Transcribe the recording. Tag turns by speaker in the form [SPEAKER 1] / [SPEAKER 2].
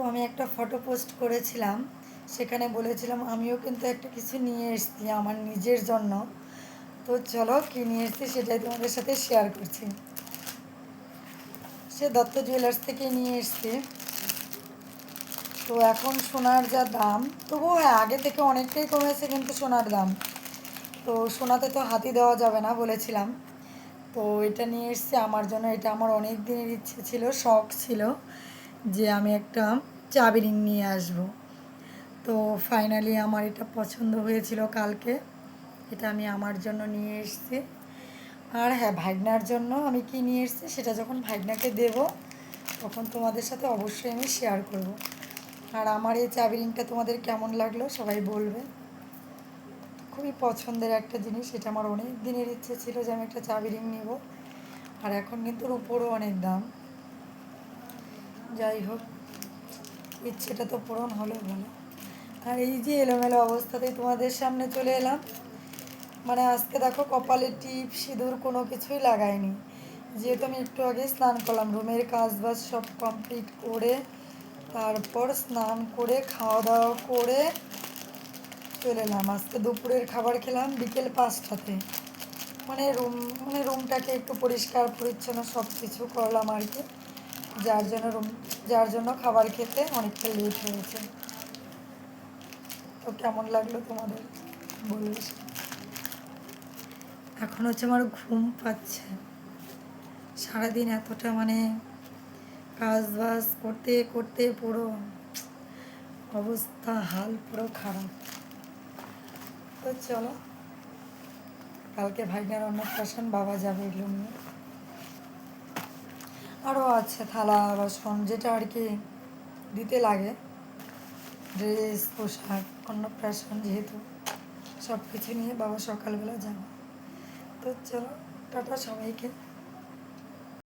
[SPEAKER 1] আমি একটা photo post করেছিলাম, সেখানে বলেছিলাম আমিও কিন্তু একটা কিছু নিয়ে এসেছি আমার নিজের জন্য। তো চলো কী নিয়ে এসেছি সেটাই তোমাদের সাথে শেয়ার করছি। সে দত্ত জুয়েলার্স থেকে নিয়ে এসেছি। তো এখন সোনার যা দাম, তবুও হ্যাঁ আগে থেকে অনেকটাই কমেছে কিন্তু সোনার দাম, তো সোনাতে তো হাতই দেওয়া যাবে না বলেছিলাম। তো এটা নিয়ে এসেছি আমার জন্য। এটা আমার অনেক দিনের ইচ্ছে ছিল, শখ ছিল যে আমি একটা চাবি রিং নিয়ে আসব। তো ফাইনালি আমার এটা পছন্দ হয়েছিল কালকে। এটা আমি আমার জন্য নিয়ে এসেছি। আর হ্যাঁ, ভাগনার জন্য আমি কি নিয়ে এসেছি সেটা যখন ভাগনাকে দেব তখন তোমাদের সাথে অবশ্যই আমি শেয়ার করব। আর আমার এই চাবি রিংটা তোমাদের কেমন লাগলো সবাই বলবে। খুবই পছন্দের একটা জিনিস, এটা আমার অনেক দিনের ইচ্ছে ছিল যে আমি একটা চাবি রিং নেব। আর এখন কিন্তু উপরও অনেক দাম। যাই হোক, ইচ্ছেটা তো পূরণ হলো ভালো। আর এই যে এলোমেলো অবস্থাতেই তোমাদের সামনে চলে এলাম। মানে আজকে দেখো কপালে টিপ সিঁদুর কোনো কিছুই লাগাইনি, যেহেতু আমি একটু আগে স্নান করলাম, রুমের কাজ বাজ সব কমপ্লিট করে তারপর স্নান করে খাওয়া দাওয়া করে চলে এলাম। আজকে দুপুরের খাবার খেলাম বিকেল 5টাতে। মানে রুমটাকে একটু পরিষ্কার পরিচ্ছন্ন সব কিছু করলাম আর কি, যার জন্য খাবার খেতে অনেকটা লেট হয়েছে। তো কেমন লাগলো তোমাদের বলবে। এখন হচ্ছে আমার ঘুম পাচ্ছে। সারাদিন এতটা মানে কাজ বাজ করতে করতে পুরো অবস্থা হাল পুরো খারাপ। তো চলো, কালকে ভাইনার অন্নপ্রাশন, বাবা যাবে এগুলো নিয়ে। আরও আছে থালা বাসন যেটা আর কি দিতে লাগে, ড্রেস পোশাক, অন্নপ্রাশন যেহেতু, সব কিছু নিয়ে বাবা সকালবেলা যাবে। তো চলো, টাটা সবাইকে।